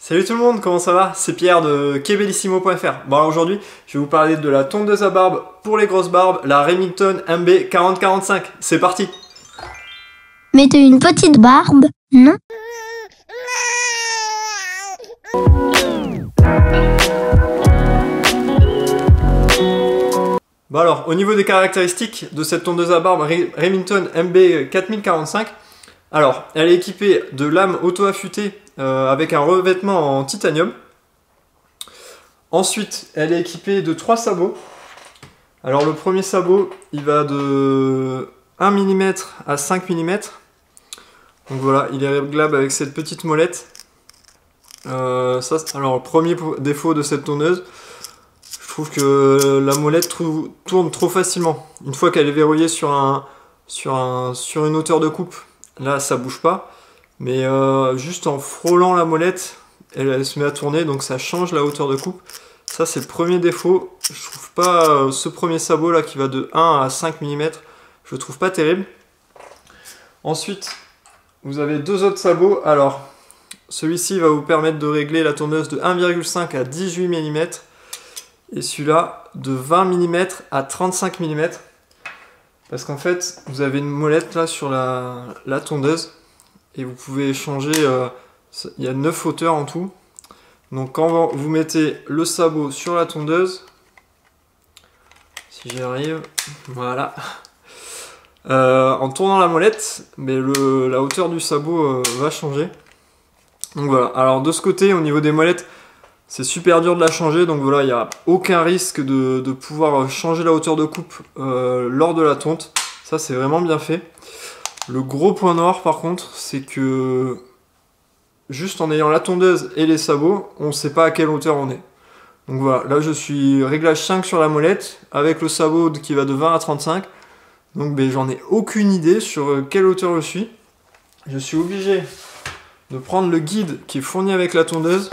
Salut tout le monde, comment ça va? C'est Pierre de Kebellissimo.fr. Bon alors aujourd'hui, je vais vous parler de la tondeuse à barbe pour les grosses barbes, la Remington MB 4045. C'est parti! Mais t'as une petite barbe, non? Bon alors, au niveau des caractéristiques de cette tondeuse à barbe Remington MB 4045, alors, elle est équipée de lames auto-affûtées avec un revêtement en titanium. Ensuite, elle est équipée de 3 sabots. Alors, le premier sabot, il va de 1 mm à 5 mm. Donc voilà, il est réglable avec cette petite molette. Alors, le premier défaut de cette tondeuse, je trouve que la molette tourne trop facilement. Une fois qu'elle est verrouillée sur une hauteur de coupe, là ça bouge pas, mais juste en frôlant la molette, elle se met à tourner, donc ça change la hauteur de coupe. Ça c'est le premier défaut. Je trouve pas ce premier sabot là qui va de 1 à 5 mm, je le trouve pas terrible. Ensuite, vous avez deux autres sabots. Alors, celui-ci va vous permettre de régler la tondeuse de 1,5 à 18 mm et celui-là de 20 mm à 35 mm. Parce qu'en fait, vous avez une molette là sur la tondeuse et vous pouvez changer, il y a 9 hauteurs en tout. Donc quand vous mettez le sabot sur la tondeuse, si j'y arrive, voilà, en tournant la molette, mais la hauteur du sabot va changer. Donc voilà, alors de ce côté, au niveau des molettes, c'est super dur de la changer, donc voilà, il n'y a aucun risque de pouvoir changer la hauteur de coupe lors de la tonte. Ça, c'est vraiment bien fait. Le gros point noir, par contre, c'est que juste en ayant la tondeuse et les sabots, on ne sait pas à quelle hauteur on est. Donc voilà, là je suis réglage 5 sur la molette, avec le sabot qui va de 20 à 35. Donc ben, j'en ai aucune idée sur quelle hauteur je suis. Je suis obligé de prendre le guide qui est fourni avec la tondeuse,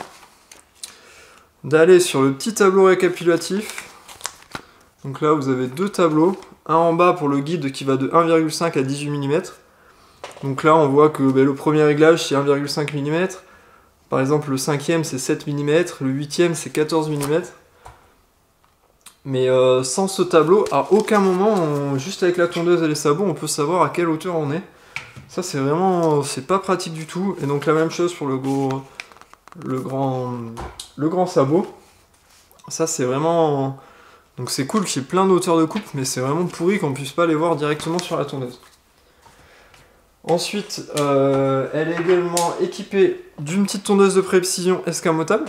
d'aller sur le petit tableau récapitulatif. Donc là vous avez deux tableaux, un en bas pour le guide qui va de 1,5 à 18 mm. Donc là on voit que le premier réglage c'est 1,5 mm, par exemple le cinquième c'est 7 mm, le huitième c'est 14 mm. Mais sans ce tableau, à aucun moment, juste avec la tondeuse et les sabots, on peut savoir à quelle hauteur on est. Ça c'est vraiment, c'est pas pratique du tout. Et donc la même chose pour le grand sabot. Ça c'est vraiment... Donc c'est cool qu'il y ait plein d'auteurs de coupe, mais c'est vraiment pourri qu'on puisse pas les voir directement sur la tondeuse. Ensuite, elle est également équipée d'une petite tondeuse de précision escamotable.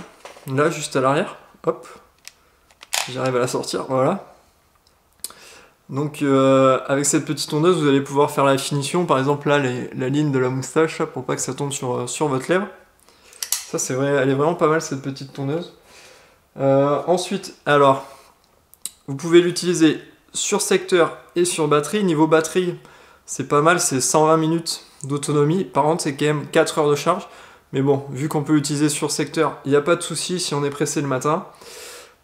Là, juste à l'arrière. Hop. J'arrive à la sortir, voilà. Donc avec cette petite tondeuse, vous allez pouvoir faire la finition. Par exemple là, la ligne de la moustache, là, pour pas que ça tombe sur votre lèvre. Ça c'est vrai, elle est vraiment pas mal cette petite tondeuse. Ensuite, alors, vous pouvez l'utiliser sur secteur et sur batterie. Niveau batterie, c'est pas mal, c'est 120 minutes d'autonomie. Par contre, c'est quand même 4 heures de charge. Mais bon, vu qu'on peut l'utiliser sur secteur, il n'y a pas de souci si on est pressé le matin.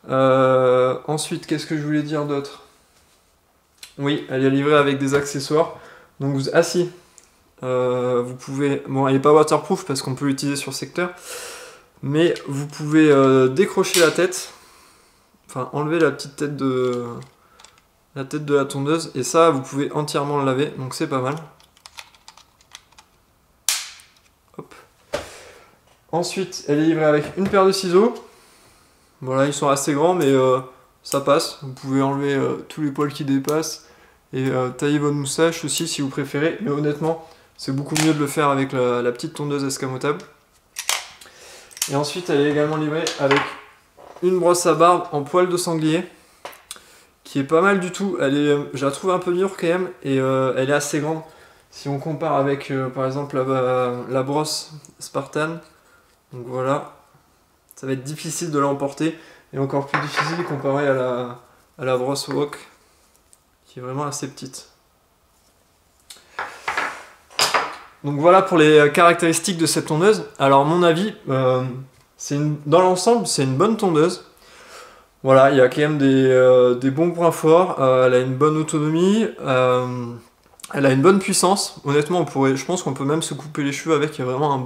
Ensuite, qu'est-ce que je voulais dire d'autre? Oui, elle est livrée avec des accessoires. Donc, vous pouvez... Bon, elle n'est pas waterproof parce qu'on peut l'utiliser sur secteur. Mais vous pouvez décrocher la tête. Enfin, enlever la petite tête de la tondeuse. Et ça, vous pouvez entièrement le laver. Donc, c'est pas mal. Hop. Ensuite, elle est livrée avec une paire de ciseaux. Voilà, ils sont assez grands, mais ça passe. Vous pouvez enlever tous les poils qui dépassent et tailler votre moustache aussi si vous préférez. Mais honnêtement, c'est beaucoup mieux de le faire avec la petite tondeuse escamotable. Et ensuite, elle est également livrée avec une brosse à barbe en poil de sanglier, qui est pas mal du tout. Je la trouve un peu dure quand même, et elle est assez grande. Si on compare avec, par exemple, la brosse Spartan. Donc voilà. Ça va être difficile de l'emporter et encore plus difficile comparé à la brosse Wok qui est vraiment assez petite. Donc voilà pour les caractéristiques de cette tondeuse. Alors à mon avis, dans l'ensemble c'est une bonne tondeuse. Voilà, il y a quand même des bons points forts. Elle a une bonne autonomie, elle a une bonne puissance. Honnêtement, je pense qu'on peut même se couper les cheveux avec. Il y a vraiment un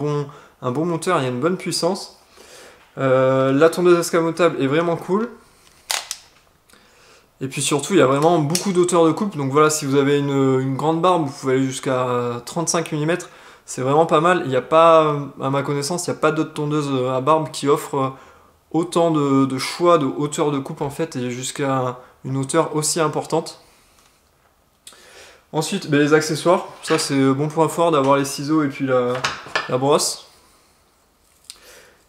bon moteur, il y a une bonne puissance. La tondeuse escamotable est vraiment cool. Et puis surtout, il y a vraiment beaucoup d'auteur de coupe. Donc voilà, si vous avez une grande barbe, vous pouvez aller jusqu'à 35 mm. C'est vraiment pas mal. Il n'y a pas, à ma connaissance, il n'y a pas d'autres tondeuses à barbe qui offrent autant de choix de hauteur de coupe en fait, et jusqu'à une hauteur aussi importante. Ensuite, les accessoires. Ça, c'est bon point fort d'avoir les ciseaux et puis la brosse.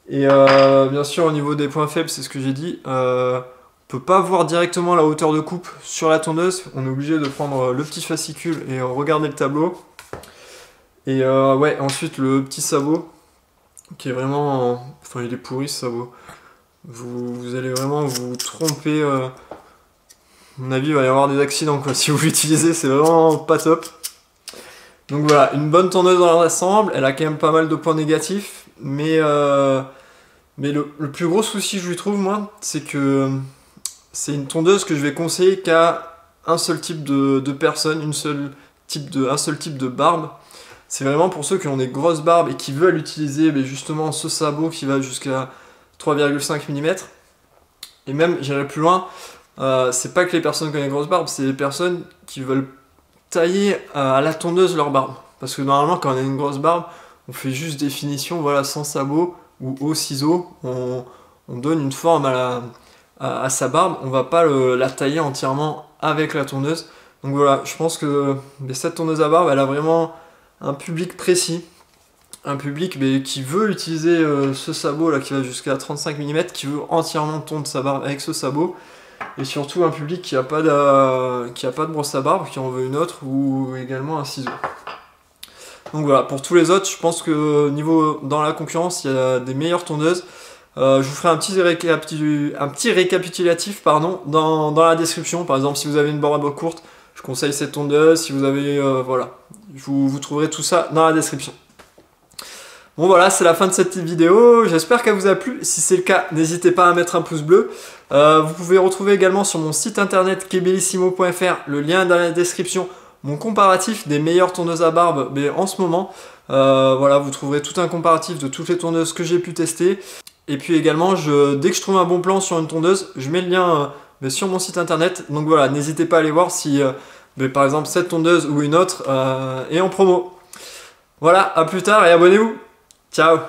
Et bien sûr, au niveau des points faibles, c'est ce que j'ai dit. On peut pas voir directement la hauteur de coupe sur la tondeuse. On est obligé de prendre le petit fascicule et regarder le tableau. Et ouais, ensuite le petit sabot qui est vraiment... Enfin, il est pourri ce sabot. Vous allez vraiment vous tromper. À mon avis, il va y avoir des accidents quoi. Si vous l'utilisez, c'est vraiment pas top. Donc voilà, une bonne tondeuse dans l'ensemble. Elle a quand même pas mal de points négatifs. Mais le plus gros souci, je lui trouve, moi, c'est que c'est une tondeuse que je vais conseiller qu'à un seul type de personne, un seul type de barbe. C'est vraiment pour ceux qui ont des grosses barbes et qui veulent utiliser justement ce sabot qui va jusqu'à 3,5 mm. Et même, j'irai plus loin, c'est pas que les personnes qui ont des grosses barbes, c'est les personnes qui veulent tailler à la tondeuse leur barbe. Parce que normalement, quand on a une grosse barbe, on fait juste des finitions, voilà, sans sabot ou au ciseau. On donne une forme à sa barbe, on va pas la tailler entièrement avec la tondeuse. Donc voilà, je pense que cette tondeuse à barbe, elle a vraiment un public précis, un public qui veut utiliser ce sabot là qui va jusqu'à 35 mm, qui veut entièrement tondre sa barbe avec ce sabot, et surtout un public qui a pas de brosse à barbe, qui en veut une autre, ou également un ciseau. Donc voilà, pour tous les autres, je pense que dans la concurrence, il y a des meilleures tondeuses. Je vous ferai un petit récapitulatif dans la description. Par exemple, si vous avez une barbe courte, je conseille cette tondeuse. Si vous avez... voilà, vous trouverez tout ça dans la description. Bon voilà, c'est la fin de cette vidéo. J'espère qu'elle vous a plu. Si c'est le cas, n'hésitez pas à mettre un pouce bleu. Vous pouvez retrouver également sur mon site internet kebellissimo.fr, le lien dans la description, mon comparatif des meilleures tondeuses à barbe en ce moment. Voilà, vous trouverez tout un comparatif de toutes les tondeuses que j'ai pu tester. Et puis également, dès que je trouve un bon plan sur une tondeuse, je mets le lien sur mon site internet. Donc voilà, n'hésitez pas à aller voir si par exemple cette tondeuse ou une autre est en promo. Voilà, à plus tard et abonnez-vous. Ciao.